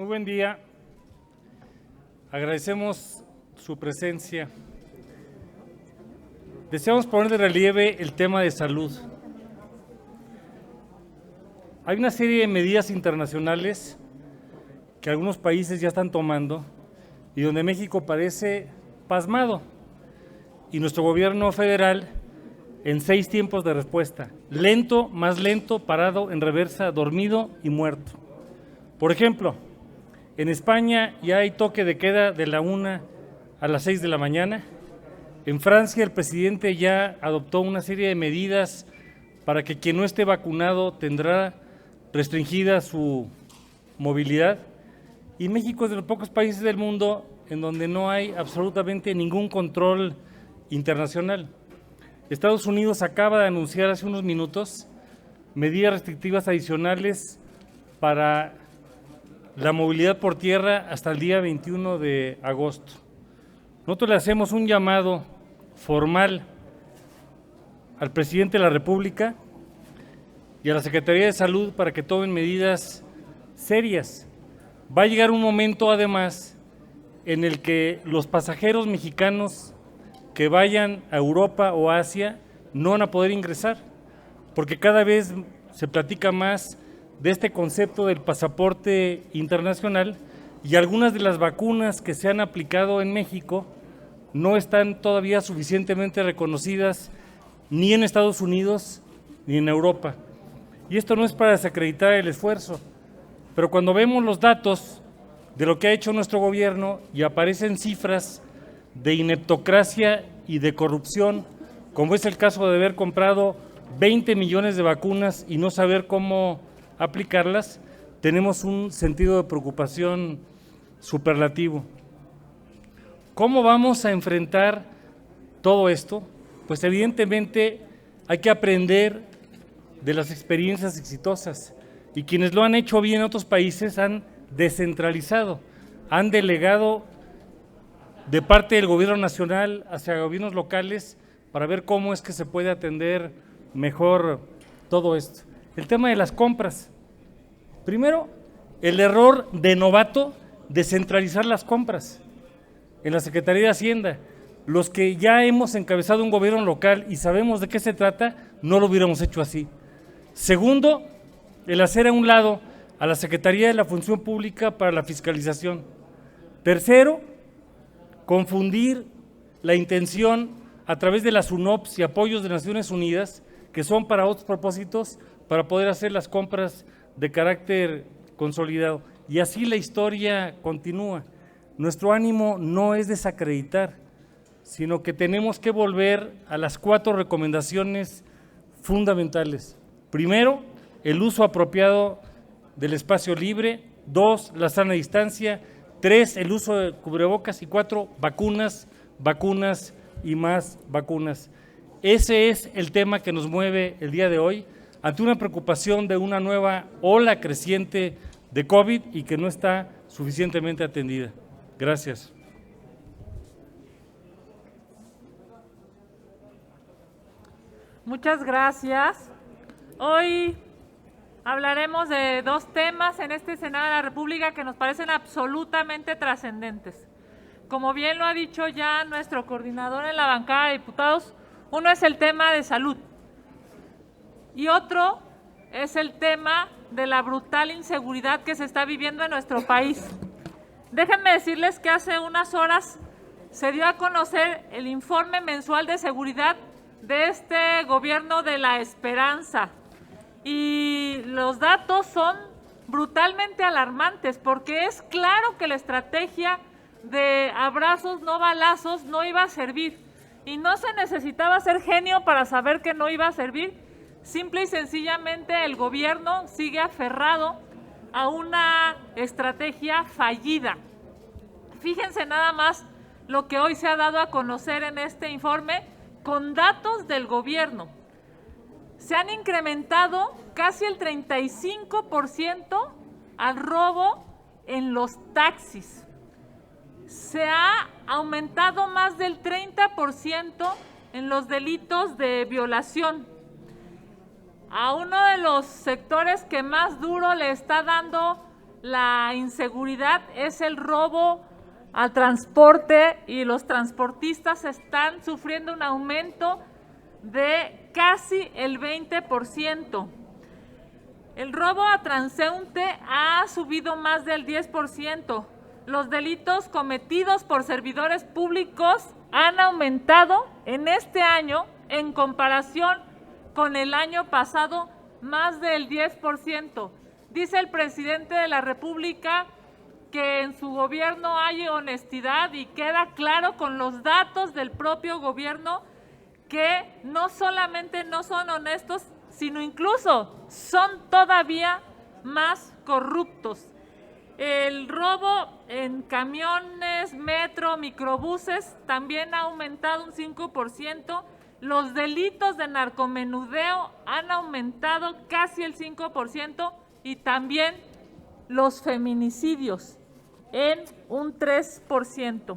Muy buen día. Agradecemos su presencia. Deseamos poner de relieve el tema de salud. Hay una serie de medidas internacionales que algunos países ya están tomando y donde México parece pasmado. Y nuestro gobierno federal en 6 tiempos de respuesta: lento, más lento, parado, en reversa, dormido y muerto. Por ejemplo, en España ya hay toque de queda de la 1 a las 6 de la mañana. En Francia el presidente ya adoptó una serie de medidas para que quien no esté vacunado tendrá restringida su movilidad. Y México es de los pocos países del mundo en donde no hay absolutamente ningún control internacional. Estados Unidos acaba de anunciar hace unos minutos medidas restrictivas adicionales para la movilidad por tierra hasta el día 21 de agosto. Nosotros le hacemos un llamado formal al presidente de la República y a la Secretaría de Salud para que tomen medidas serias. Va a llegar un momento, además, en el que los pasajeros mexicanos que vayan a Europa o Asia no van a poder ingresar, porque cada vez se platica más de este concepto del pasaporte internacional y algunas de las vacunas que se han aplicado en México no están todavía suficientemente reconocidas ni en Estados Unidos ni en Europa. Y esto no es para desacreditar el esfuerzo, pero cuando vemos los datos de lo que ha hecho nuestro gobierno y aparecen cifras de ineptocracia y de corrupción, como es el caso de haber comprado 20 millones de vacunas y no saber cómo aplicarlas, tenemos un sentido de preocupación superlativo. ¿Cómo vamos a enfrentar todo esto? Pues evidentemente hay que aprender de las experiencias exitosas, y quienes lo han hecho bien en otros países han descentralizado, han delegado de parte del gobierno nacional hacia gobiernos locales para ver cómo es que se puede atender mejor todo esto. El tema de las compras. Primero, el error de novato de centralizar las compras en la Secretaría de Hacienda. Los que ya hemos encabezado un gobierno local y sabemos de qué se trata, no lo hubiéramos hecho así. Segundo, el hacer a un lado a la Secretaría de la Función Pública para la fiscalización. Tercero, confundir la intención a través de las UNOPS y apoyos de Naciones Unidas, que son para otros propósitos, para poder hacer las compras de carácter consolidado. Y así la historia continúa. Nuestro ánimo no es desacreditar, sino que tenemos que volver a las 4 recomendaciones fundamentales. Primero, el uso apropiado del espacio libre. 2, la sana distancia. 3, el uso de cubrebocas. Y 4, vacunas, vacunas y más vacunas. Ese es el tema que nos mueve el día de hoy, ante una preocupación de una nueva ola creciente de COVID y que no está suficientemente atendida. Gracias. Muchas gracias. Hoy hablaremos de 2 temas en este Senado de la República que nos parecen absolutamente trascendentes. Como bien lo ha dicho ya nuestro coordinador en la bancada de diputados, uno es el tema de salud y otro es el tema de la brutal inseguridad que se está viviendo en nuestro país. Déjenme decirles que hace unas horas se dio a conocer el informe mensual de seguridad de este gobierno de la esperanza y los datos son brutalmente alarmantes, porque es claro que la estrategia de abrazos no balazos no iba a servir y no se necesitaba ser genio para saber que no iba a servir. Simple y sencillamente el gobierno sigue aferrado a una estrategia fallida. Fíjense nada más lo que hoy se ha dado a conocer en este informe con datos del gobierno. Se han incrementado casi el 35% al robo en los taxis. Se ha aumentado más del 30% en los delitos de violación. A uno de los sectores que más duro le está dando la inseguridad es el robo al transporte y los transportistas están sufriendo un aumento de casi el 20%. El robo a transeúnte ha subido más del 10%. Los delitos cometidos por servidores públicos han aumentado en este año en comparación con el año pasado más del 10%. Dice el presidente de la República que en su gobierno hay honestidad y queda claro con los datos del propio gobierno que no solamente no son honestos, sino incluso son todavía más corruptos. El robo en camiones, metro, microbuses también ha aumentado un 5%. Los delitos de narcomenudeo han aumentado casi el 5% y también los feminicidios en un 3%.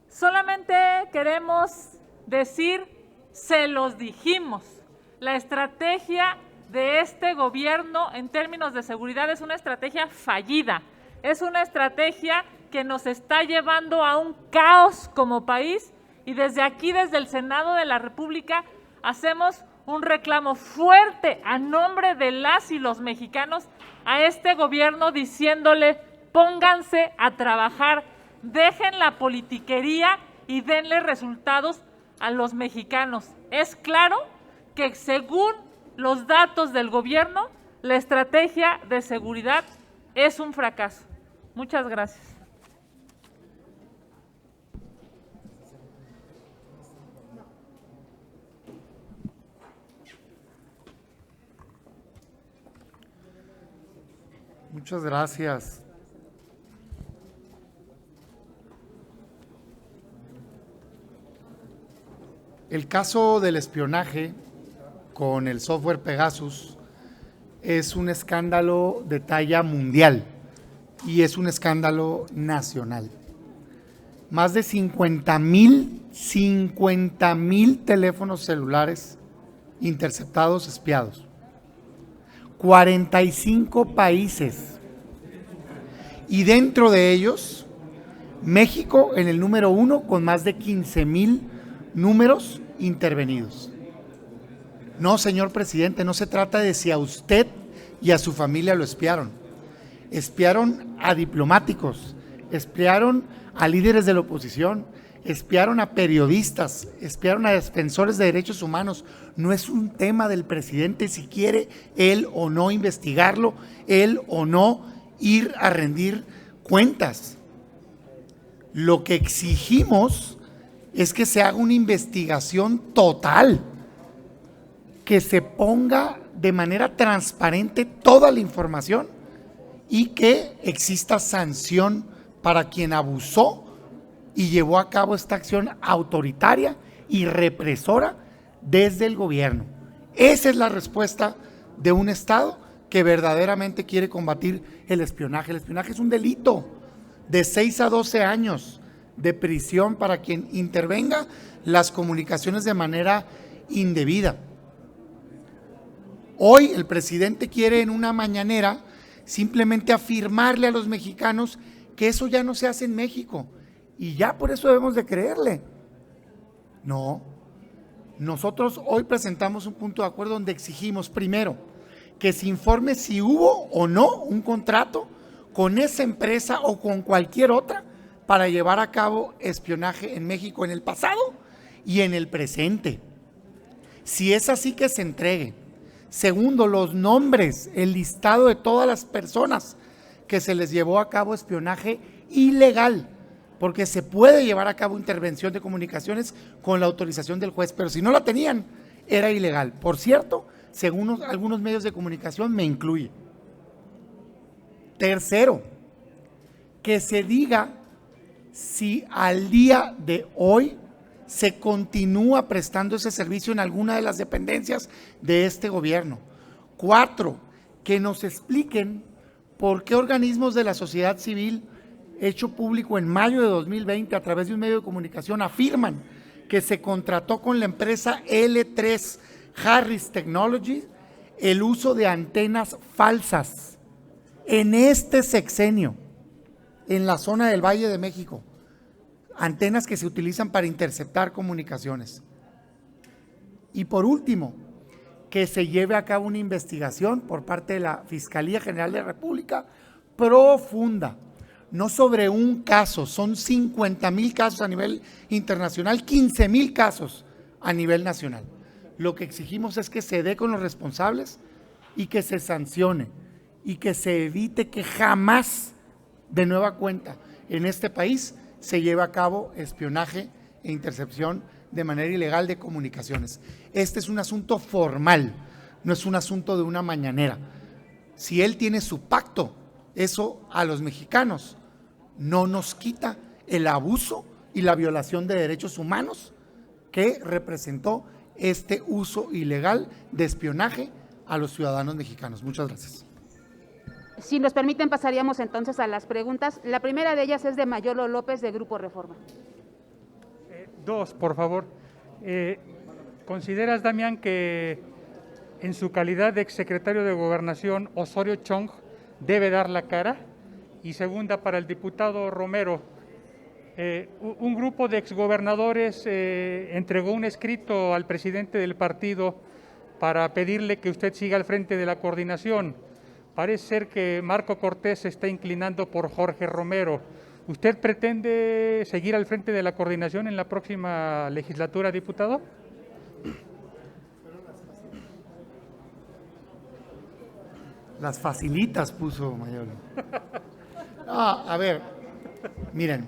Solamente queremos decir, se los dijimos, la estrategia de este gobierno en términos de seguridad es una estrategia fallida, es una estrategia que nos está llevando a un caos como país y desde aquí, desde el Senado de la República, hacemos un reclamo fuerte a nombre de las y los mexicanos a este gobierno diciéndole pónganse a trabajar, dejen la politiquería y denle resultados a los mexicanos. Es claro que según los datos del gobierno, la estrategia de seguridad es un fracaso. Muchas gracias. Muchas gracias. El caso del espionaje con el software Pegasus es un escándalo de talla mundial y es un escándalo nacional. Más de 50,000 teléfonos celulares interceptados, espiados. 45 países. Y dentro de ellos, México en el número 1 con más de 15,000 números intervenidos. No, señor presidente, no se trata de si a usted y a su familia lo espiaron. Espiaron a diplomáticos, espiaron a líderes de la oposición, espiaron a periodistas, espiaron a defensores de derechos humanos. No es un tema del presidente si quiere él o no investigarlo, él o no ir a rendir cuentas. Lo que exigimos es que se haga una investigación total, que se ponga de manera transparente toda la información y que exista sanción para quien abusó y llevó a cabo esta acción autoritaria y represora desde el gobierno. Esa es la respuesta de un Estado que verdaderamente quiere combatir el espionaje. El espionaje es un delito de 6 a 12 años de prisión para quien intervenga las comunicaciones de manera indebida. Hoy el presidente quiere en una mañanera simplemente afirmarle a los mexicanos que eso ya no se hace en México y ya por eso debemos de creerle. No, nosotros hoy presentamos un punto de acuerdo donde exigimos primero que se informe si hubo o no un contrato con esa empresa o con cualquier otra para llevar a cabo espionaje en México en el pasado y en el presente. Si es así, que se entregue. Segundo, los nombres, el listado de todas las personas que se les llevó a cabo espionaje ilegal, porque se puede llevar a cabo intervención de comunicaciones con la autorización del juez, pero si no la tenían, era ilegal. Por cierto, según algunos medios de comunicación, me incluye. Tercero, que se diga si al día de hoy se continúa prestando ese servicio en alguna de las dependencias de este gobierno. 4, que nos expliquen por qué organismos de la sociedad civil, hecho público en mayo de 2020 a través de un medio de comunicación, afirman que se contrató con la empresa L3 Harris Technologies el uso de antenas falsas en este sexenio, en la zona del Valle de México, antenas que se utilizan para interceptar comunicaciones. Y por último, que se lleve a cabo una investigación por parte de la Fiscalía General de la República profunda, no sobre un caso, son 50,000 casos a nivel internacional, 15,000 casos a nivel nacional. Lo que exigimos es que se dé con los responsables y que se sancione y que se evite que jamás, de nueva cuenta, en este país se lleve a cabo espionaje e intercepción de manera ilegal de comunicaciones. Este es un asunto formal, no es un asunto de una mañanera. Si él tiene su pacto, eso a los mexicanos no nos quita el abuso y la violación de derechos humanos que representó este uso ilegal de espionaje a los ciudadanos mexicanos. Muchas gracias. Si nos permiten, pasaríamos entonces a las preguntas. La primera de ellas es de Mayolo López, de Grupo Reforma. Dos, por favor. ¿Consideras, Damián, que en su calidad de exsecretario de Gobernación, Osorio Chong debe dar la cara? Y segunda, para el diputado Romero, un grupo de exgobernadores entregó un escrito al presidente del partido para pedirle que usted siga al frente de la coordinación. Parece ser que Marco Cortés se está inclinando por Jorge Romero. ¿Usted pretende seguir al frente de la coordinación en la próxima legislatura, diputado? Las facilitas puso Mayolo. No, a ver, miren,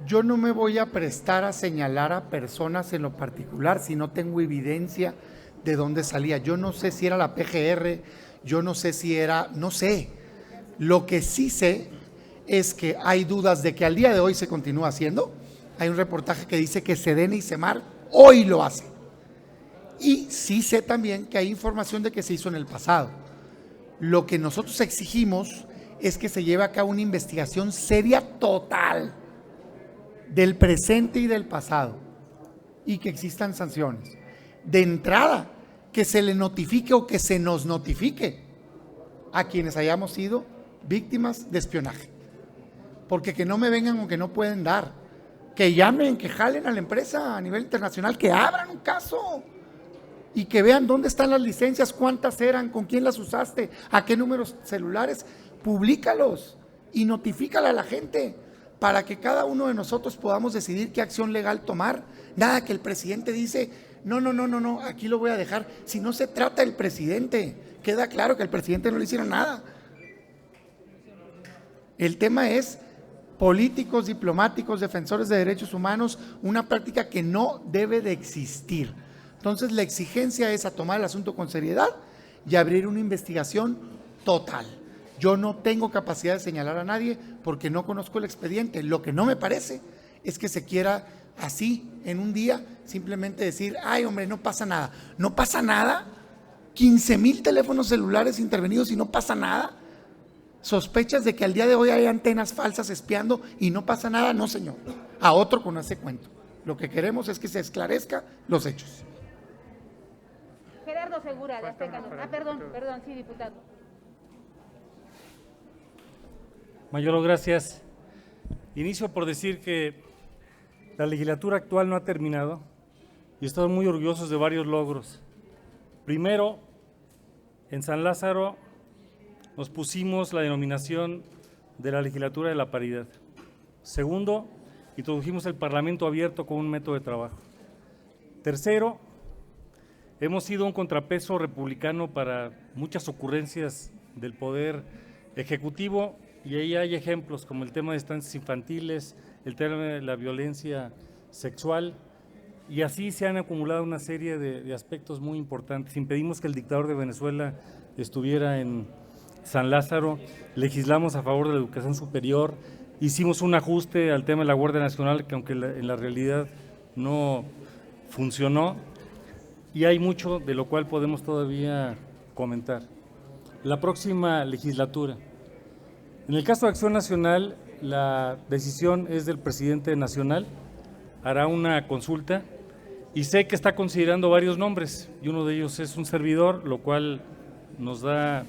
yo no me voy a prestar a señalar a personas en lo particular si no tengo evidencia de dónde salía. Yo no sé si era la PGR, yo no sé si era, no sé. Lo que sí sé es que hay dudas de que al día de hoy se continúa haciendo. Hay un reportaje que dice que Sedena y Semar hoy lo hacen. Y sí sé también que hay información de que se hizo en el pasado. Lo que nosotros exigimos es que se lleve a cabo una investigación seria total del presente y del pasado y que existan sanciones. De entrada, que se le notifique o que se nos notifique a quienes hayamos sido víctimas de espionaje. Porque que no me vengan o que no pueden dar, que llamen, que jalen a la empresa a nivel internacional, que abran un caso y que vean dónde están las licencias, cuántas eran, con quién las usaste, a qué números celulares, publícalos y notifícala a la gente para que cada uno de nosotros podamos decidir qué acción legal tomar. Nada que el presidente dice, no, aquí lo voy a dejar. Si no se trata del presidente, queda claro que el presidente no le hiciera nada. El tema es políticos, diplomáticos, defensores de derechos humanos, una práctica que no debe de existir. Entonces la exigencia es a tomar el asunto con seriedad y abrir una investigación total. Yo no tengo capacidad de señalar a nadie porque no conozco el expediente. Lo que no me parece es que se quiera así en un día simplemente decir, ay hombre, no pasa nada. ¿No pasa nada? 15,000 teléfonos celulares intervenidos y no pasa nada. ¿Sospechas de que al día de hoy hay antenas falsas espiando y no pasa nada? No, señor. A otro con ese cuento. Lo que queremos es que se esclarezca los hechos. Gerardo Segura, de Azteca. Perdón, sí, diputado. Mayolo, gracias. Inicio por decir que la legislatura actual no ha terminado y estamos muy orgullosos de varios logros. Primero, en San Lázaro nos pusimos la denominación de la legislatura de la paridad. Segundo, introdujimos el Parlamento abierto como un método de trabajo. Tercero, hemos sido un contrapeso republicano para muchas ocurrencias del poder ejecutivo y ahí hay ejemplos como el tema de estancias infantiles, el tema de la violencia sexual y así se han acumulado una serie de aspectos muy importantes. Impedimos que el dictador de Venezuela estuviera en San Lázaro, legislamos a favor de la educación superior, hicimos un ajuste al tema de la Guardia Nacional que aunque en la realidad no funcionó y hay mucho de lo cual podemos todavía comentar. La próxima legislatura. En el caso de Acción Nacional, la decisión es del presidente nacional, hará una consulta y sé que está considerando varios nombres y uno de ellos es un servidor, lo cual nos da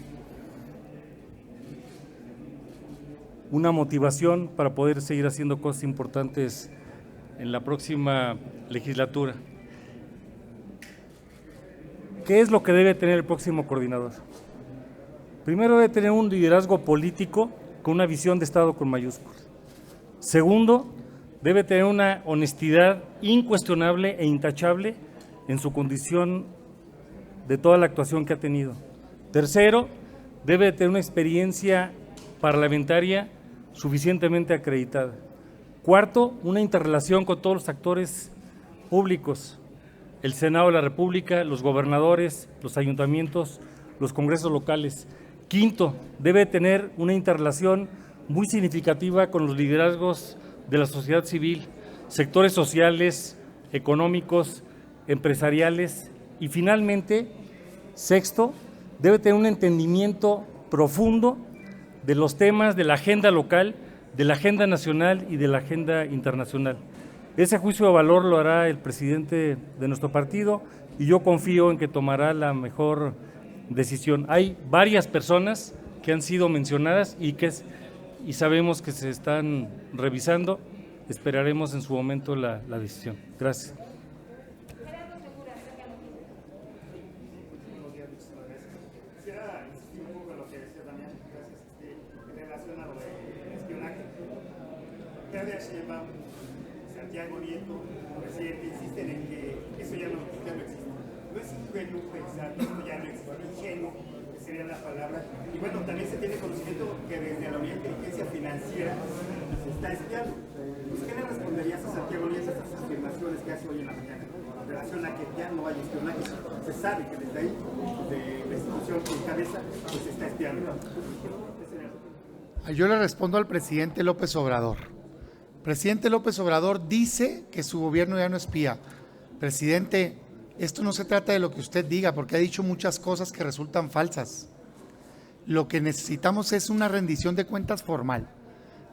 una motivación para poder seguir haciendo cosas importantes en la próxima legislatura. ¿Qué es lo que debe tener el próximo coordinador? Primero, debe tener un liderazgo político con una visión de Estado con mayúsculas. Segundo, debe tener una honestidad incuestionable e intachable en su condición de toda la actuación que ha tenido. Tercero, debe tener una experiencia parlamentaria suficientemente acreditada. Cuarto, una interrelación con todos los actores públicos, el Senado de la República, los gobernadores, los ayuntamientos, los congresos locales. Quinto, debe tener una interrelación muy significativa con los liderazgos de la sociedad civil, sectores sociales, económicos, empresariales. Y finalmente, sexto, debe tener un entendimiento profundo de los temas de la agenda local, de la agenda nacional y de la agenda internacional. Ese juicio de valor lo hará el presidente de nuestro partido y yo confío en que tomará la mejor decisión. Hay varias personas que han sido mencionadas y sabemos que se están revisando. Esperaremos en su momento la decisión. Gracias. Santiago Nieto, presidente, insisten en que eso ya no existe. No es ingenuo pensar que esto ya no existe, ingenuo sería la palabra. Y bueno, también se tiene conocimiento que desde la Unidad de Inteligencia Financiera se está espiando. Pues, ¿qué le responderías a Santiago Nieto a estas afirmaciones que hace hoy en la mañana en relación a que ya no hay espionaje? Se sabe que desde ahí, de la institución que encabeza, pues se está espiando. Yo le respondo al presidente López Obrador. Presidente López Obrador dice que su gobierno ya no espía. Presidente, esto no se trata de lo que usted diga, porque ha dicho muchas cosas que resultan falsas. Lo que necesitamos es una rendición de cuentas formal.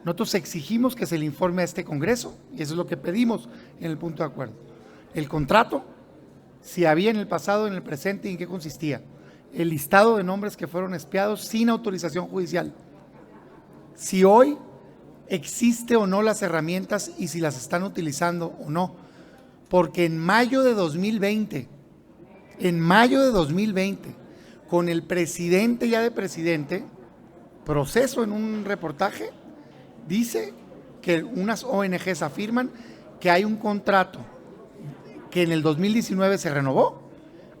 Nosotros exigimos que se le informe a este Congreso, y eso es lo que pedimos en el punto de acuerdo. El contrato, si había en el pasado, en el presente y en qué consistía. El listado de nombres que fueron espiados sin autorización judicial. Si hoy existe o no las herramientas y si las están utilizando o no, porque en mayo de 2020, con el presidente ya de presidente, Proceso en un reportaje, dice que unas ONGs afirman que hay un contrato que en el 2019 se renovó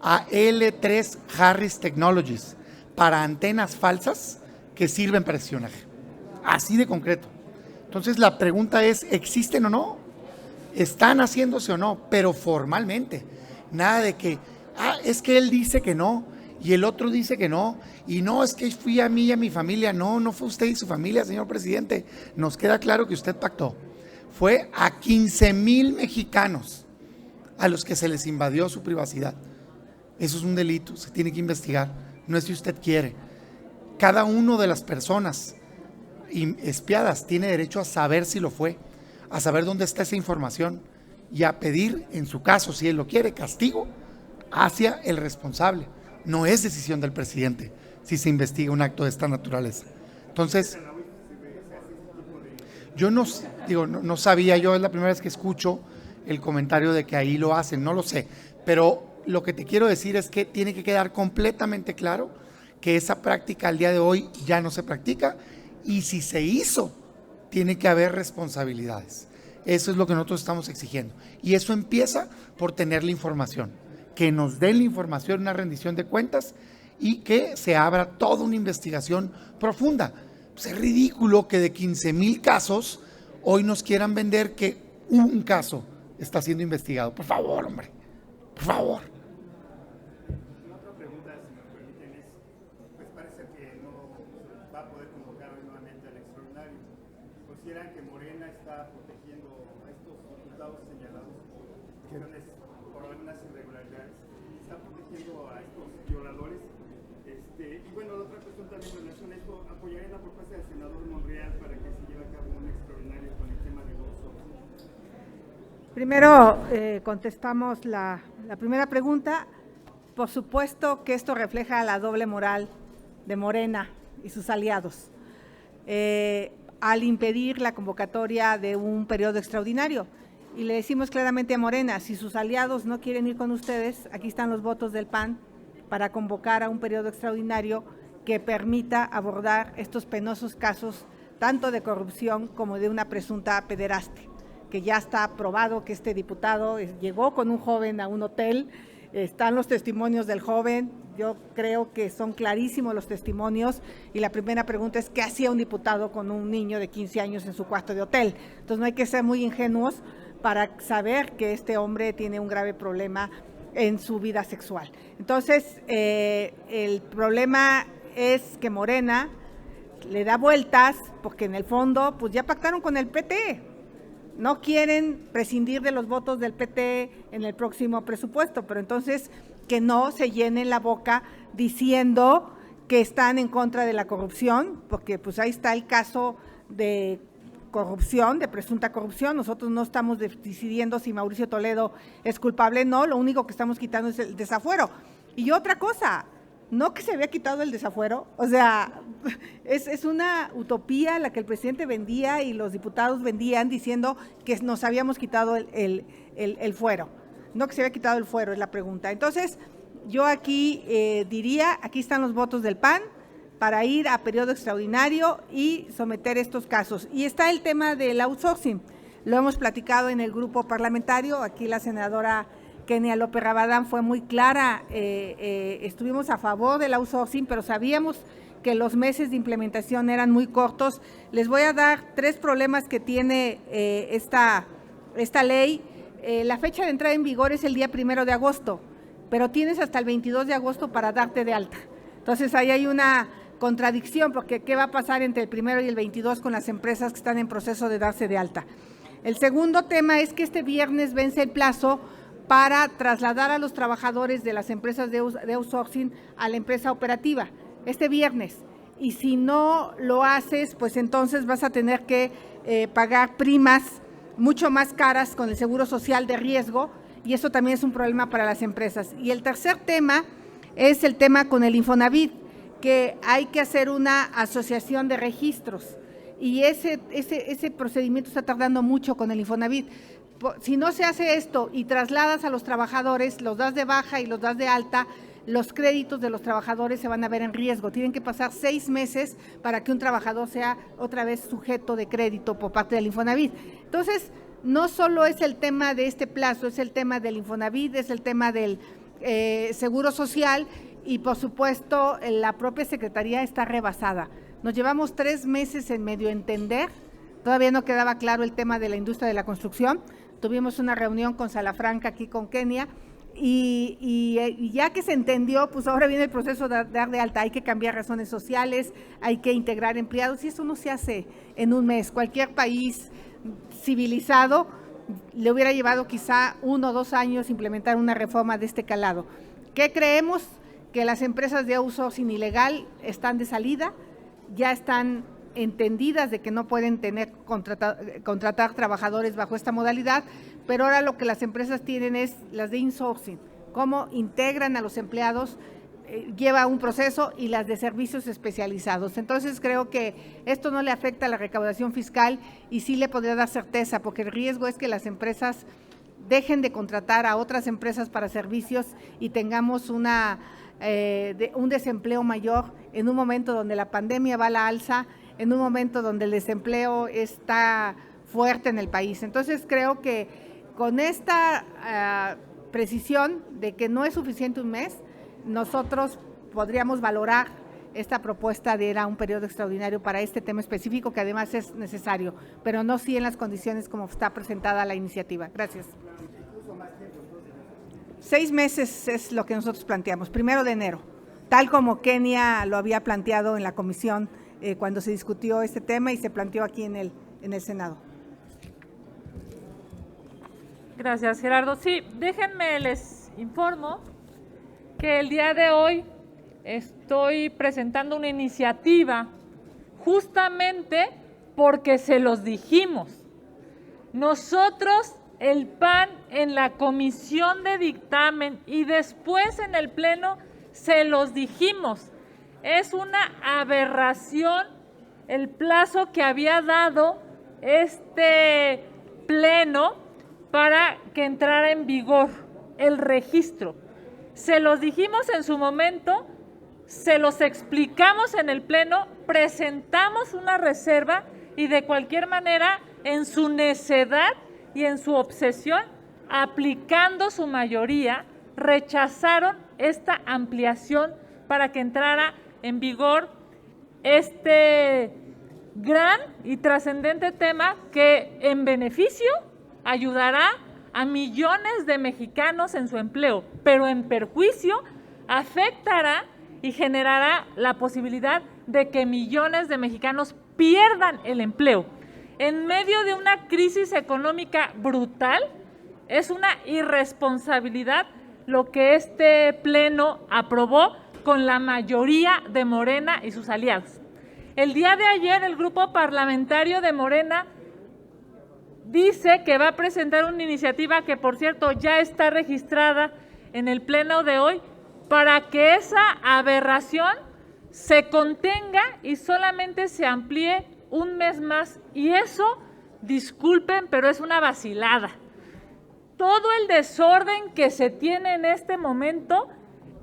a L3 Harris Technologies para antenas falsas que sirven para espionaje, así de concreto. Entonces la pregunta es, ¿existen o no? ¿Están haciéndose o no? Pero formalmente. Nada de que, es que él dice que no, y el otro dice que no, y no, es que fui a mí y a mi familia. No, no fue usted y su familia, señor presidente. Nos queda claro que usted pactó. Fue a 15,000 mexicanos a los que se les invadió su privacidad. Eso es un delito, se tiene que investigar. No es si usted quiere. Cada una de las personas espiadas tiene derecho a saber si lo fue, a saber dónde está esa información y a pedir, en su caso, si él lo quiere, castigo hacia el responsable. No es decisión del presidente si se investiga un acto de esta naturaleza. Entonces, yo no sabía, yo es la primera vez que escucho el comentario de que ahí lo hacen, no lo sé, pero lo que te quiero decir es que tiene que quedar completamente claro que esa práctica al día de hoy ya no se practica. Y si se hizo, tiene que haber responsabilidades. Eso es lo que nosotros estamos exigiendo. Y eso empieza por tener la información. Que nos den la información, una rendición de cuentas y que se abra toda una investigación profunda. Pues es ridículo que de 15,000 casos hoy nos quieran vender que un caso está siendo investigado. Por favor, hombre. Por favor. ¿Consideran que Morena está protegiendo a estos diputados señalados por algunas irregularidades? ¿Está protegiendo a estos violadores? Y bueno, la otra cuestión también en relación a esto, ¿apoyarían la propuesta del senador Monreal para que se lleve a cabo un extraordinario con el tema de los ojos? Primero contestamos la primera pregunta. Por supuesto que esto refleja la doble moral de Morena y sus aliados. al impedir la convocatoria de un periodo extraordinario. Y le decimos claramente a Morena, si sus aliados no quieren ir con ustedes, aquí están los votos del PAN para convocar a un periodo extraordinario que permita abordar estos penosos casos, tanto de corrupción como de una presunta pederaste, que ya está probado que este diputado llegó con un joven a un hotel, están los testimonios del joven, yo creo que son clarísimos los testimonios, y la primera pregunta es, ¿qué hacía un diputado con un niño de 15 años en su cuarto de hotel? Entonces no hay que ser muy ingenuos para saber que este hombre tiene un grave problema en su vida sexual. Entonces, el problema es que Morena le da vueltas, porque en el fondo, pues ya pactaron con el PT. No quieren prescindir de los votos del PT en el próximo presupuesto, pero entonces que no se llenen la boca diciendo que están en contra de la corrupción, porque pues ahí está el caso de corrupción, de presunta corrupción. Nosotros no estamos decidiendo si Mauricio Toledo es culpable o no, lo único que estamos quitando es el desafuero. Y otra cosa, no que se había quitado el desafuero, o sea, es una utopía la que el presidente vendía y los diputados vendían diciendo que nos habíamos quitado el fuero. No que se había quitado el fuero, es la pregunta. Entonces, yo aquí diría, aquí están los votos del PAN para ir a periodo extraordinario y someter estos casos. Y está el tema del outsourcing, lo hemos platicado en el grupo parlamentario, aquí la senadora Kenia López Rabadán fue muy clara, estuvimos a favor del outsourcing, pero sabíamos que los meses de implementación eran muy cortos. Les voy a dar 3 problemas que tiene esta ley. La fecha de entrada en vigor es el día 1 de agosto, pero tienes hasta el 22 de agosto para darte de alta. Entonces ahí hay una contradicción, porque ¿qué va a pasar entre el 1 y el 22 con las empresas que están en proceso de darse de alta? El segundo tema es que este viernes vence el plazo para trasladar a los trabajadores de las empresas de outsourcing a la empresa operativa, este viernes. Y si no lo haces, pues entonces vas a tener que pagar primas mucho más caras con el seguro social de riesgo, y eso también es un problema para las empresas. Y el tercer tema es el tema con el Infonavit, que hay que hacer una asociación de registros, y ese procedimiento está tardando mucho con el Infonavit. Si no se hace esto y trasladas a los trabajadores, los das de baja y los das de alta, los créditos de los trabajadores se van a ver en riesgo. Tienen que pasar 6 meses para que un trabajador sea otra vez sujeto de crédito por parte del Infonavit. Entonces, no solo es el tema de este plazo, es el tema del Infonavit, es el tema del Seguro Social, y por supuesto la propia Secretaría está rebasada. Nos llevamos 3 meses en medio entender, todavía no quedaba claro el tema de la industria de la construcción. Tuvimos una reunión con Salafranca aquí con Kenia, y ya que se entendió, pues ahora viene el proceso de dar de alta. Hay que cambiar razones sociales, hay que integrar empleados, y eso no se hace en un mes. Cualquier país civilizado le hubiera llevado quizá 1 o 2 años implementar una reforma de este calado. ¿Qué creemos? Que las empresas de outsourcing ilegal están de salida, ya están entendidas de que no pueden contratar trabajadores bajo esta modalidad, pero ahora lo que las empresas tienen es las de insourcing, cómo integran a los empleados, lleva un proceso, y las de servicios especializados. Entonces creo que esto no le afecta a la recaudación fiscal y sí le podría dar certeza, porque el riesgo es que las empresas dejen de contratar a otras empresas para servicios y tengamos un desempleo mayor en un momento donde la pandemia va a la alza, en un momento donde el desempleo está fuerte en el país. Entonces creo que con esta precisión de que no es suficiente un mes, nosotros podríamos valorar esta propuesta de ir a un periodo extraordinario para este tema específico, que además es necesario, pero no sí en las condiciones como está presentada la iniciativa. Gracias. 6 meses es lo que nosotros planteamos, 1 de enero, tal como Kenia lo había planteado en la comisión cuando se discutió este tema y se planteó aquí en el Senado. Gracias, Gerardo. Sí, déjenme les informo que el día de hoy estoy presentando una iniciativa justamente porque se los dijimos. Nosotros, el PAN, en la comisión de dictamen y después en el pleno, se los dijimos. Es una aberración el plazo que había dado este pleno para que entrara en vigor el registro. Se los dijimos en su momento, se los explicamos en el pleno, presentamos una reserva y de cualquier manera, en su necedad y en su obsesión, aplicando su mayoría, rechazaron esta ampliación para que entrara en vigor este gran y trascendente tema que en beneficio ayudará a millones de mexicanos en su empleo, pero en perjuicio afectará y generará la posibilidad de que millones de mexicanos pierdan el empleo. En medio de una crisis económica brutal, es una irresponsabilidad lo que este pleno aprobó con la mayoría de Morena y sus aliados. El día de ayer el grupo parlamentario de Morena dice que va a presentar una iniciativa que, por cierto, ya está registrada en el pleno de hoy para que esa aberración se contenga y solamente se amplíe un mes más. Y eso, disculpen, pero es una vacilada. Todo el desorden que se tiene en este momento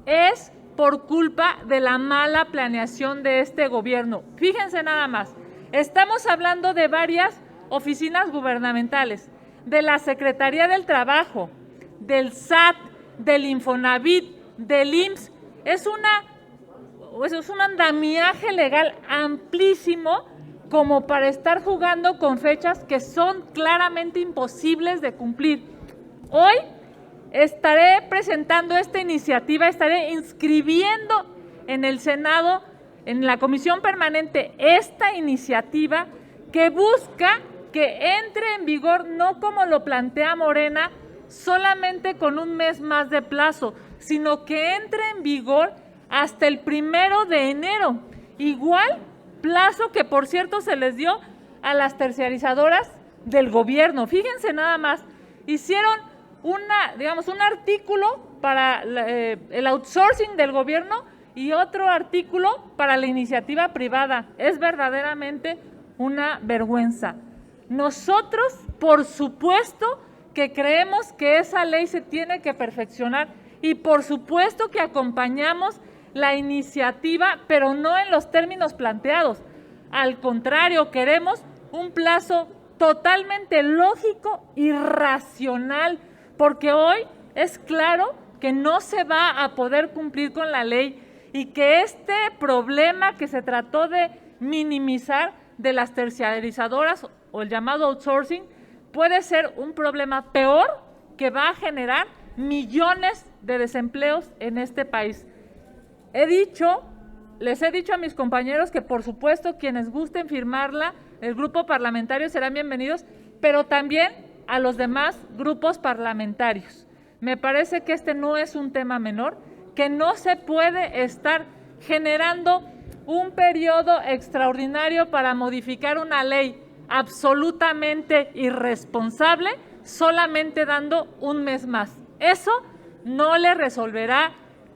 es por culpa de la mala planeación de este gobierno. Fíjense nada más, estamos hablando de varias oficinas gubernamentales, de la Secretaría del Trabajo, del SAT, del Infonavit, del IMSS. Es un andamiaje legal amplísimo como para estar jugando con fechas que son claramente imposibles de cumplir. Hoy estaré presentando esta iniciativa, estaré inscribiendo en el Senado, en la Comisión Permanente, esta iniciativa que busca que entre en vigor, no como lo plantea Morena, solamente con un mes más de plazo, sino que entre en vigor hasta el 1 de enero. Igual plazo que, por cierto, se les dio a las terciarizadoras del gobierno. Fíjense nada más, hicieron un artículo para el outsourcing del gobierno y otro artículo para la iniciativa privada. Es verdaderamente una vergüenza. Nosotros, por supuesto, que creemos que esa ley se tiene que perfeccionar y por supuesto que acompañamos la iniciativa, pero no en los términos planteados. Al contrario, queremos un plazo totalmente lógico y racional, porque hoy es claro que no se va a poder cumplir con la ley y que este problema que se trató de minimizar de las terciarizadoras o el llamado outsourcing puede ser un problema peor que va a generar millones de desempleos en este país. Les he dicho a mis compañeros que por supuesto quienes gusten firmarla, el grupo parlamentario serán bienvenidos, pero también a los demás grupos parlamentarios. Me parece que este no es un tema menor, que no se puede estar generando un periodo extraordinario para modificar una ley absolutamente irresponsable, solamente dando un mes más. Eso no le resolverá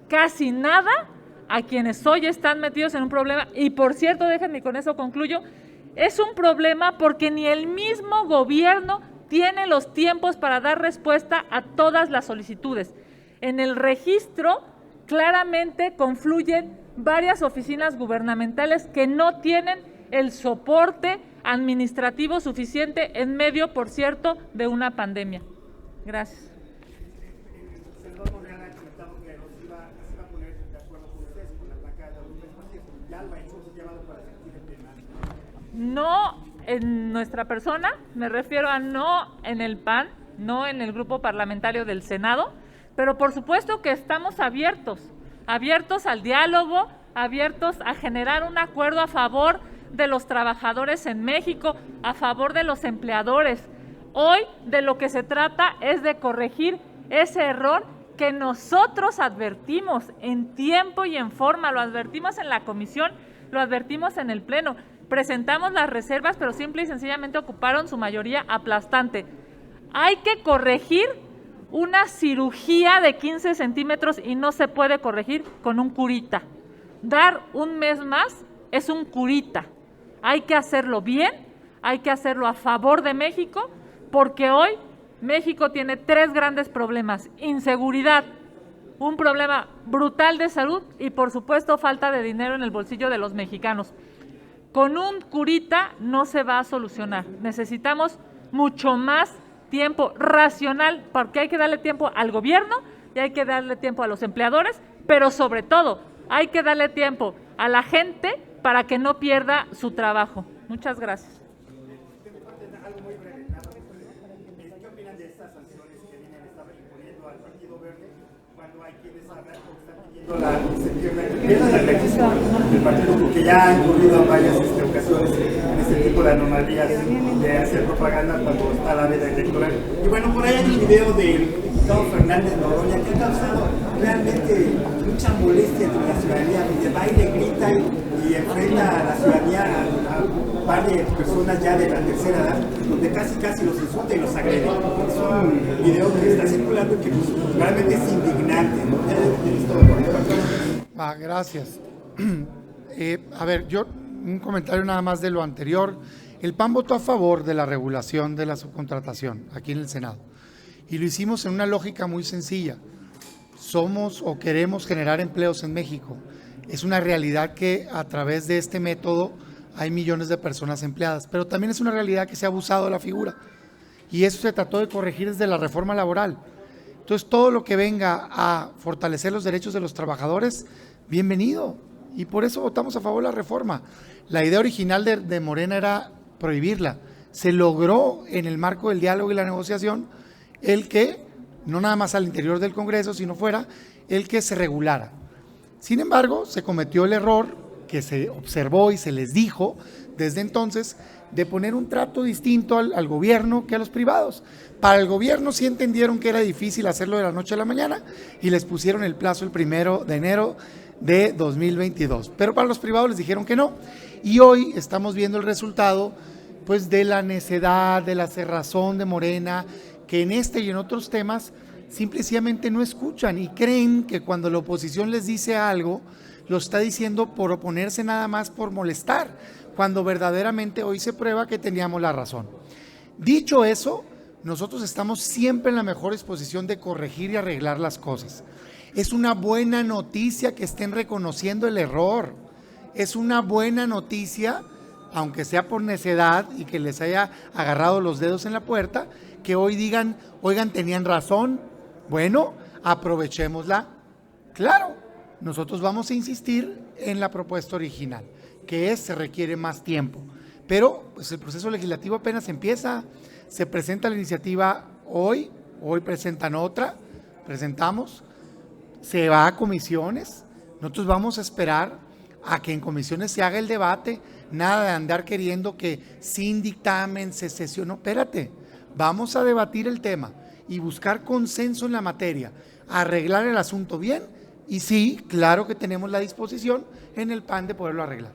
casi nada a quienes hoy están metidos en un problema. Y por cierto, déjenme, con eso concluyo, es un problema porque ni el mismo gobierno tiene los tiempos para dar respuesta a todas las solicitudes. En el registro claramente confluyen varias oficinas gubernamentales que no tienen el soporte administrativo suficiente en medio, por cierto, de una pandemia. Gracias. Senador Monreal ha comentado que se iba a poner de acuerdo con ustedes con la placa de los pacientes. Ya lo ha hecho, un llamado para sentir el tema. No en nuestra persona, me refiero a no en el PAN, no en el grupo parlamentario del Senado, pero por supuesto que estamos abiertos al diálogo, abiertos a generar un acuerdo a favor de los trabajadores en México, a favor de los empleadores. Hoy de lo que se trata es de corregir ese error que nosotros advertimos en tiempo y en forma, lo advertimos en la comisión, lo advertimos en el pleno. Presentamos las reservas, pero simple y sencillamente ocuparon su mayoría aplastante. Hay que corregir una cirugía de 15 centímetros y no se puede corregir con un curita. Dar un mes más es un curita. Hay que hacerlo bien, hay que hacerlo a favor de México, porque hoy México tiene 3 grandes problemas: inseguridad, un problema brutal de salud y, por supuesto, falta de dinero en el bolsillo de los mexicanos. Con un curita no se va a solucionar. Necesitamos mucho más tiempo racional, porque hay que darle tiempo al gobierno y hay que darle tiempo a los empleadores, pero sobre todo hay que darle tiempo a la gente para que no pierda su trabajo. Muchas gracias. Algo muy breve, ¿qué opinan de estas sanciones que vienen imponiendo al Partido Verde cuando hay quienes hablan o están pidiendo se pierda la elección del partido, porque ya ha incurrido en varias ocasiones en este tipo de anomalías de hacer propaganda cuando está la veda electoral? Y bueno, por ahí hay un video de Gustavo Fernández Noroña que ha causado realmente mucha molestia entre la ciudadanía, donde va y le grita y enfrenta a la ciudadanía a varias personas ya de la tercera edad, donde casi los insulta y los agrede. Es un video que está circulando y que realmente es indignante, ¿no? Gracias. A ver, yo un comentario nada más de lo anterior. El PAN votó a favor de la regulación de la subcontratación aquí en el Senado y lo hicimos en una lógica muy sencilla. Somos o queremos generar empleos en México. Es una realidad que a través de este método hay millones de personas empleadas, pero también es una realidad que se ha abusado de la figura y eso se trató de corregir desde la reforma laboral. Entonces, todo lo que venga a fortalecer los derechos de los trabajadores, bienvenido, y por eso votamos a favor de la reforma. La idea original de Morena era prohibirla. Se logró en el marco del diálogo y la negociación el que, no nada más al interior del Congreso, sino fuera, el que se regulara. Sin embargo, se cometió el error que se observó y se les dijo desde entonces de poner un trato distinto al gobierno que a los privados. Para el gobierno sí entendieron que era difícil hacerlo de la noche a la mañana y les pusieron el plazo el 1 de enero de 2022. Pero para los privados les dijeron que no. Y hoy estamos viendo el resultado pues de la necedad, de la cerrazón de Morena, que en este y en otros temas simplemente no escuchan y creen que cuando la oposición les dice algo, lo está diciendo por oponerse nada más por molestar, cuando verdaderamente hoy se prueba que teníamos la razón. Dicho eso, nosotros estamos siempre en la mejor disposición de corregir y arreglar las cosas. Es una buena noticia que estén reconociendo el error. Es una buena noticia, aunque sea por necedad y que les haya agarrado los dedos en la puerta, que hoy digan, oigan, tenían razón. Bueno, aprovechémosla. Claro, nosotros vamos a insistir en la propuesta original, que se requiere más tiempo. Pero pues el proceso legislativo apenas empieza. Se presenta la iniciativa hoy presentan otra, presentamos, se va a comisiones. Nosotros vamos a esperar a que en comisiones se haga el debate, nada de andar queriendo que sin dictamen se sesione. No, espérate, vamos a debatir el tema y buscar consenso en la materia, arreglar el asunto bien, y sí, claro que tenemos la disposición en el PAN de poderlo arreglar.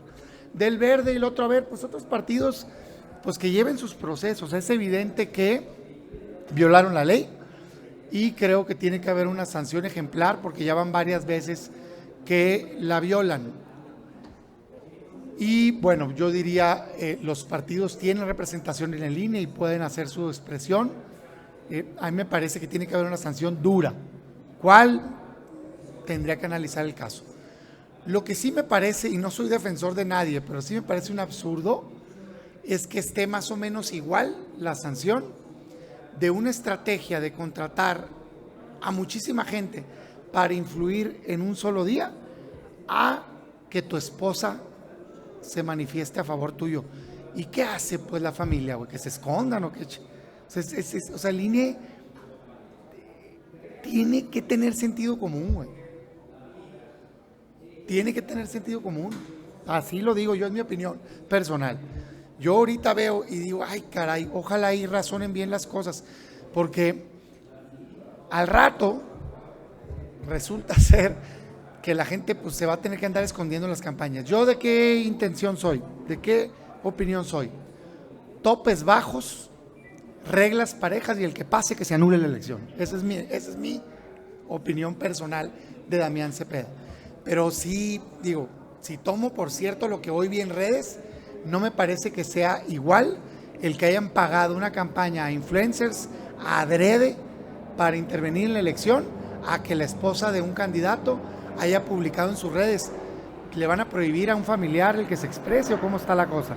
Del Verde y el otro, a ver, pues otros partidos, pues que lleven sus procesos. Es evidente que violaron la ley y creo que tiene que haber una sanción ejemplar porque ya van varias veces que la violan. Y bueno, yo diría, los partidos tienen representación en el INE y pueden hacer su expresión. A mí me parece que tiene que haber una sanción dura. ¿Cuál? Tendría que analizar el caso. Lo que sí me parece, y no soy defensor de nadie, pero sí me parece un absurdo, es que esté más o menos igual la sanción de una estrategia de contratar a muchísima gente para influir en un solo día a que tu esposa se manifieste a favor tuyo. ¿Y qué hace pues la familia, güey? ¿Que se escondan o qué? O sea, el INE tiene que tener sentido común, güey. Tiene que tener sentido común. Así lo digo yo, es mi opinión personal. Yo ahorita veo y digo, ay caray, ojalá ahí razonen bien las cosas, porque al rato resulta ser que la gente pues se va a tener que andar escondiendo en las campañas. ¿Yo de qué intención soy? ¿De qué opinión soy? Topes bajos, reglas parejas y el que pase que se anule la elección. Esa es mi opinión personal de Damián Cepeda. Pero sí, digo, si tomo por cierto lo que hoy vi en redes, no me parece que sea igual el que hayan pagado una campaña a influencers adrede para intervenir en la elección a que la esposa de un candidato haya publicado en sus redes. ¿Le van a prohibir a un familiar el que se exprese o cómo está la cosa?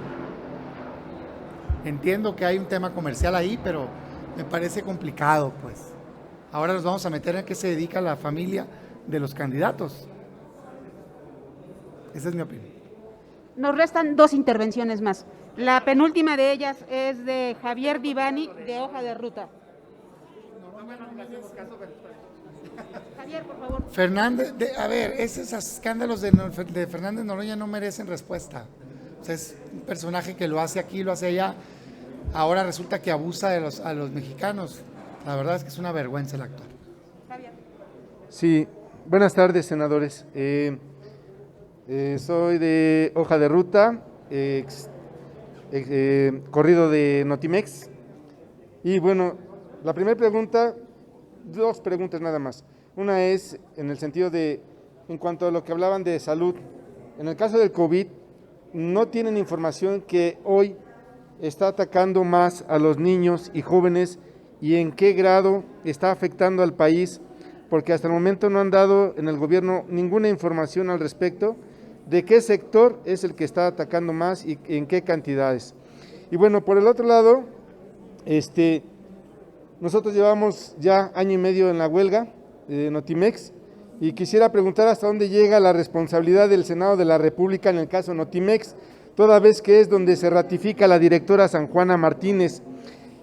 Entiendo que hay un tema comercial ahí, pero me parece complicado, pues. Ahora nos vamos a meter en qué se dedica la familia de los candidatos. Esa es mi opinión. Nos restan 2 intervenciones más. La penúltima de ellas es de Javier Vivani, de Hoja de Ruta. Javier, por favor. Fernández, a ver, esos escándalos de Fernández Noroña no merecen respuesta. O sea, es un personaje que lo hace aquí, lo hace allá. Ahora resulta que abusa a los mexicanos. La verdad es que es una vergüenza el actor. Javier. Sí, buenas tardes, senadores. Soy de Hoja de Ruta, corrido de Notimex. Y bueno, la primera pregunta, 2 preguntas nada más. Una es en el sentido de, en cuanto a lo que hablaban de salud, en el caso del COVID, no tienen información que hoy está atacando más a los niños y jóvenes y en qué grado está afectando al país, porque hasta el momento no han dado en el gobierno ninguna información al respecto de qué sector es el que está atacando más y en qué cantidades. Y bueno, por el otro lado, nosotros llevamos ya año y medio en la huelga de Notimex y quisiera preguntar hasta dónde llega la responsabilidad del Senado de la República en el caso Notimex, toda vez que es donde se ratifica la directora San Juana Martínez.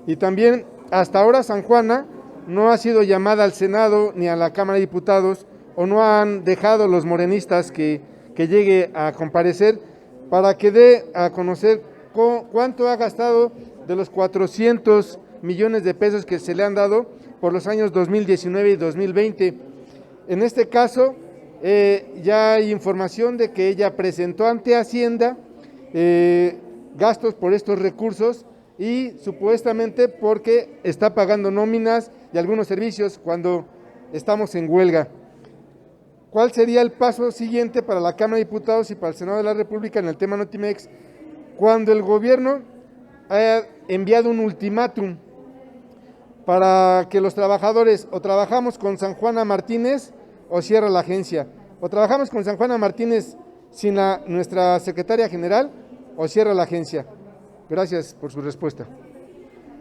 Y también hasta ahora San Juana no ha sido llamada al Senado ni a la Cámara de Diputados o no han dejado los morenistas que llegue a comparecer para que dé a conocer cuánto ha gastado de los 400 millones de pesos que se le han dado por los años 2019 y 2020. En este caso, ya hay información de que ella presentó ante Hacienda gastos por estos recursos y supuestamente porque está pagando nóminas y algunos servicios cuando estamos en huelga. ¿Cuál sería el paso siguiente para la Cámara de Diputados y para el Senado de la República en el tema Notimex cuando el gobierno haya enviado un ultimátum para que los trabajadores o trabajamos con San Juana Martínez o cierra la agencia, o trabajamos con San Juana Martínez sin nuestra secretaria general o cierra la agencia? Gracias por su respuesta.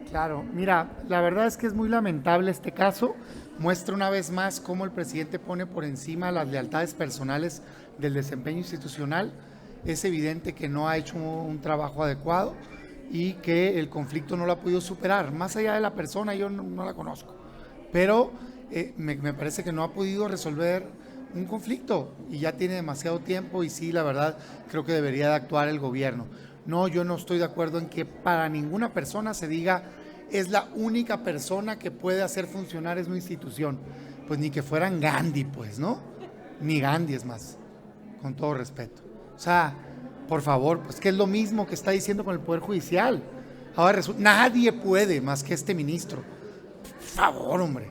Claro, mira, la verdad es que es muy lamentable este caso, muestra una vez más cómo el presidente pone por encima las lealtades personales del desempeño institucional. Es evidente que no ha hecho un trabajo adecuado y que el conflicto no lo ha podido superar, más allá de la persona, yo no la conozco, pero me parece que no ha podido resolver un conflicto y ya tiene demasiado tiempo y sí, la verdad, creo que debería de actuar el gobierno. No, yo no estoy de acuerdo en que para ninguna persona se diga es la única persona que puede hacer funcionar esa institución. Pues ni que fueran Gandhi, pues, ¿no? Ni Gandhi es más, con todo respeto. O sea, por favor, pues que es lo mismo que está diciendo con el Poder Judicial. Ahora resulta, nadie puede más que este ministro. Por favor, hombre,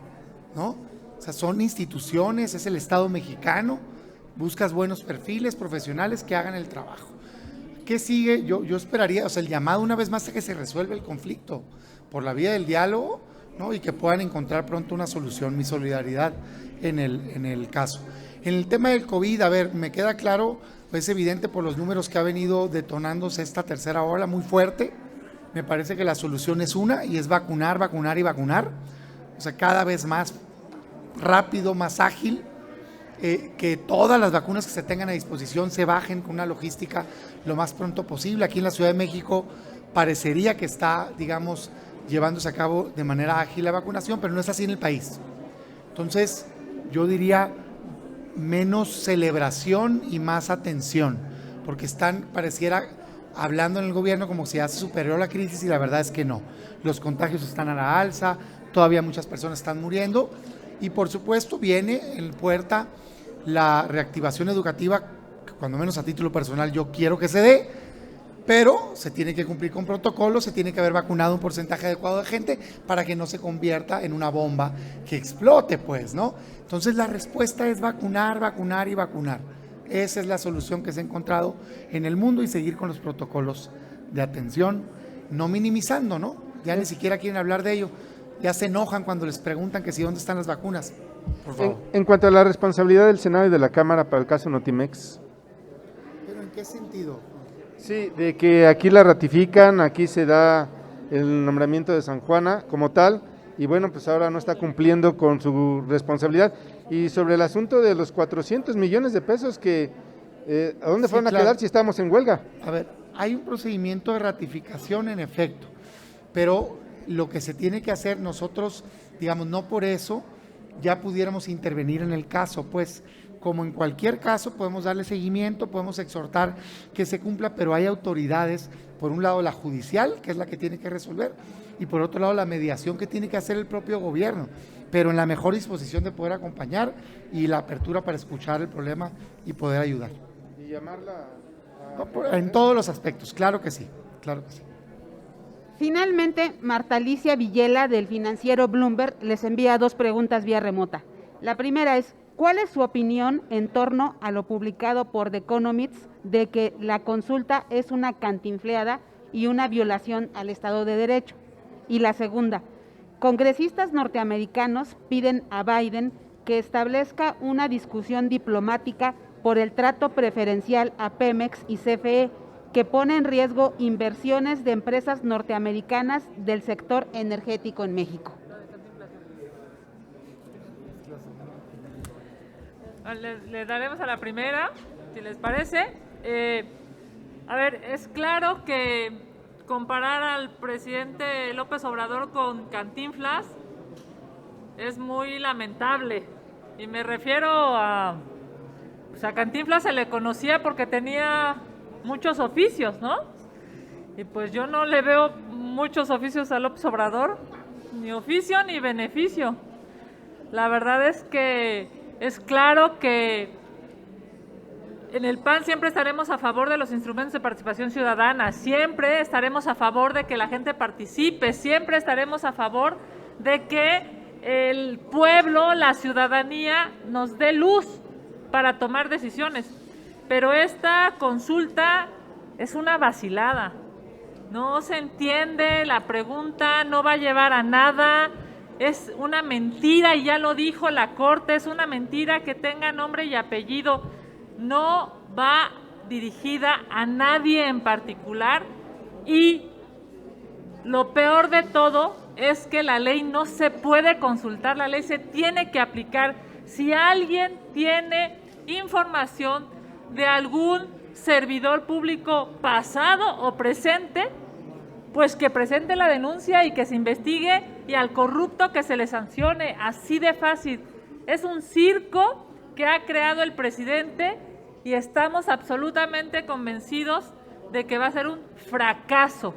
¿no? O sea, son instituciones, es el Estado mexicano, buscas buenos perfiles profesionales que hagan el trabajo. ¿Qué sigue? Yo esperaría, o sea, el llamado una vez más a que se resuelva el conflicto por la vía del diálogo, ¿no? Y que puedan encontrar pronto una solución. Mi solidaridad en el caso. En el tema del COVID, a ver, me queda claro, pues es evidente por los números que ha venido detonándose esta tercera ola muy fuerte. Me parece que la solución es una y es vacunar, vacunar y vacunar. O sea, cada vez más rápido, más ágil. Que todas las vacunas que se tengan a disposición se bajen con una logística lo más pronto posible. Aquí en la Ciudad de México parecería que está, digamos, llevándose a cabo de manera ágil la vacunación, pero no es así en el país. Entonces, yo diría menos celebración y más atención, porque pareciera, hablando en el gobierno como si ya se superó la crisis y la verdad es que no. Los contagios están a la alza, todavía muchas personas están muriendo y por supuesto viene en puerta la reactivación educativa, que cuando menos a título personal yo quiero que se dé, pero se tiene que cumplir con protocolos, se tiene que haber vacunado un porcentaje adecuado de gente para que no se convierta en una bomba que explote, pues, ¿no? Entonces la respuesta es vacunar, vacunar y vacunar. Esa es la solución que se ha encontrado en el mundo y seguir con los protocolos de atención, no minimizando, ¿no? Ya ni siquiera quieren hablar de ello, ya se enojan cuando les preguntan que si dónde están las vacunas, por favor. En cuanto a la responsabilidad del Senado y de la Cámara para el caso Notimex. ¿Pero en qué sentido? Sí, de que aquí la ratifican, aquí se da el nombramiento de San Juana como tal, y bueno, pues ahora no está cumpliendo con su responsabilidad. Y sobre el asunto de los 400 millones de pesos que, ¿a dónde Sí, fueron a claro. quedar si estábamos en huelga? A ver, hay un procedimiento de ratificación en efecto, pero lo que se tiene que hacer nosotros, digamos, no por eso ya pudiéramos intervenir en el caso, pues como en cualquier caso podemos darle seguimiento, podemos exhortar que se cumpla, pero hay autoridades, por un lado la judicial, que es la que tiene que resolver, y por otro lado la mediación que tiene que hacer el propio gobierno, pero en la mejor disposición de poder acompañar y la apertura para escuchar el problema y poder ayudar. Y llamarla En todos los aspectos, claro que sí, claro que sí. Finalmente, Marta Alicia Villela, del financiero Bloomberg, les envía 2 preguntas vía remota. La primera es, ¿cuál es su opinión en torno a lo publicado por The Economist de que la consulta es una cantinfleada y una violación al Estado de Derecho? Y la segunda, congresistas norteamericanos piden a Biden que establezca una discusión diplomática por el trato preferencial a Pemex y CFE, que pone en riesgo inversiones de empresas norteamericanas del sector energético en México. Le daremos a la primera, si les parece. A ver, es claro que comparar al presidente López Obrador con Cantinflas es muy lamentable. Y me refiero a... Pues a Cantinflas se le conocía porque tenía muchos oficios, ¿no? Y pues yo no le veo muchos oficios a López Obrador, ni oficio ni beneficio. La verdad es que es claro que en el PAN siempre estaremos a favor de los instrumentos de participación ciudadana, siempre estaremos a favor de que la gente participe, siempre estaremos a favor de que el pueblo, la ciudadanía, nos dé luz para tomar decisiones. Pero esta consulta es una vacilada, no se entiende la pregunta, no va a llevar a nada, es una mentira y ya lo dijo la Corte, es una mentira que tenga nombre y apellido, no va dirigida a nadie en particular y lo peor de todo es que la ley no se puede consultar, la ley se tiene que aplicar. Si alguien tiene información de algún servidor público pasado o presente, pues que presente la denuncia y que se investigue y al corrupto que se le sancione, así de fácil. Es un circo que ha creado el presidente y estamos absolutamente convencidos de que va a ser un fracaso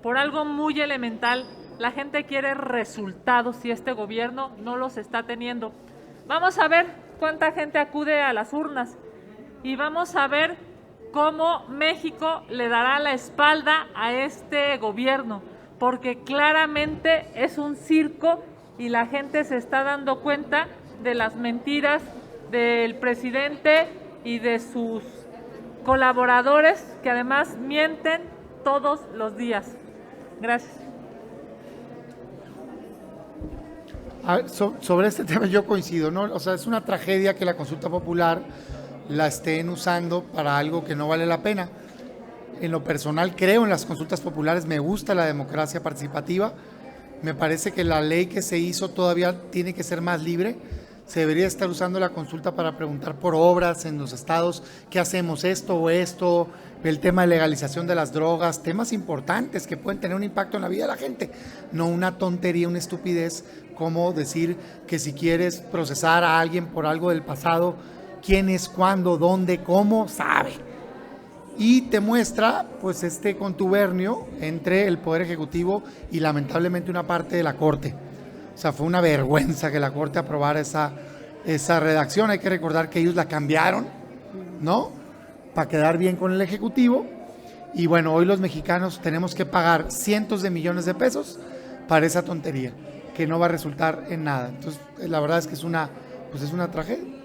por algo muy elemental. La gente quiere resultados y este gobierno no los está teniendo. Vamos a ver cuánta gente acude a las urnas y vamos a ver cómo México le dará la espalda a este gobierno, porque claramente es un circo y la gente se está dando cuenta de las mentiras del presidente y de sus colaboradores, que además mienten todos los días. Gracias. Sobre este tema yo coincido, ¿no? O sea, es una tragedia que la consulta popular la estén usando para algo que no vale la pena. En lo personal creo en las consultas populares, me gusta la democracia participativa, me parece que la ley que se hizo todavía tiene que ser más libre, se debería estar usando la consulta para preguntar por obras en los estados, qué hacemos esto o esto, el tema de legalización de las drogas, temas importantes que pueden tener un impacto en la vida de la gente, no una tontería, una estupidez como decir que si quieres procesar a alguien por algo del pasado, quién es, cuándo, dónde, cómo, sabe. Y te muestra pues este contubernio entre el Poder Ejecutivo y lamentablemente una parte de la Corte. O sea, fue una vergüenza que la Corte aprobara esa redacción. Hay que recordar que ellos la cambiaron, ¿no? Para quedar bien con el Ejecutivo. Y bueno, hoy los mexicanos tenemos que pagar cientos de millones de pesos para esa tontería, que no va a resultar en nada. Entonces, la verdad es que es una tragedia.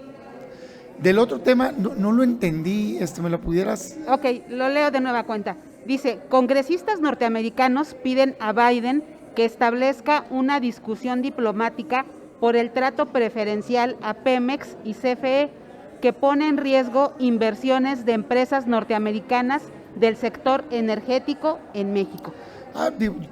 Del otro tema, no lo entendí, ¿me lo pudieras? Ok, lo leo de nueva cuenta. Dice, congresistas norteamericanos piden a Biden que establezca una discusión diplomática por el trato preferencial a Pemex y CFE que pone en riesgo inversiones de empresas norteamericanas del sector energético en México.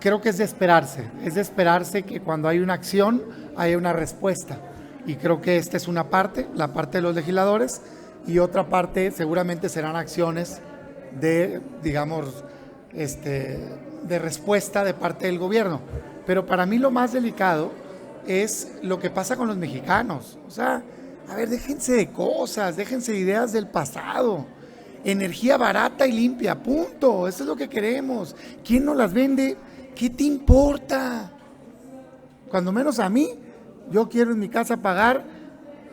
Creo que es de esperarse que cuando hay una acción haya una respuesta. Y creo que esta es una parte, la parte de los legisladores, y otra parte seguramente serán acciones de, digamos, de respuesta de parte del gobierno. Pero para mí lo más delicado es lo que pasa con los mexicanos. O sea, a ver, déjense de cosas, déjense de ideas del pasado. Energía barata y limpia, punto. Eso es lo que queremos. ¿Quién nos las vende? ¿Qué te importa? Cuando menos a mí, yo quiero en mi casa pagar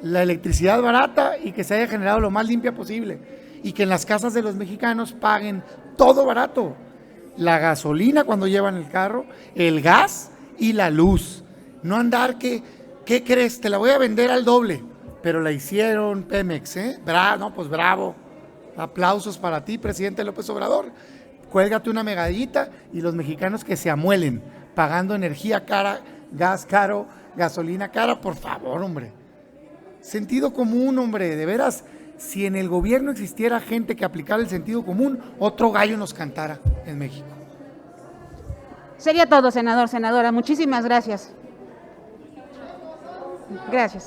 la electricidad barata y que se haya generado lo más limpia posible. Y que en las casas de los mexicanos paguen todo barato. La gasolina cuando llevan el carro, el gas y la luz. No andar ¿qué crees? Te la voy a vender al doble. Pero la hicieron Pemex, ¿eh? No, pues bravo. Aplausos para ti, presidente López Obrador. Cuélgate una medallita y los mexicanos que se amuelen pagando energía cara, gas caro, gasolina cara, por favor, hombre. Sentido común, hombre, de veras, si en el gobierno existiera gente que aplicara el sentido común, otro gallo nos cantara en México. Sería todo, senador, senadora. Muchísimas gracias. Gracias.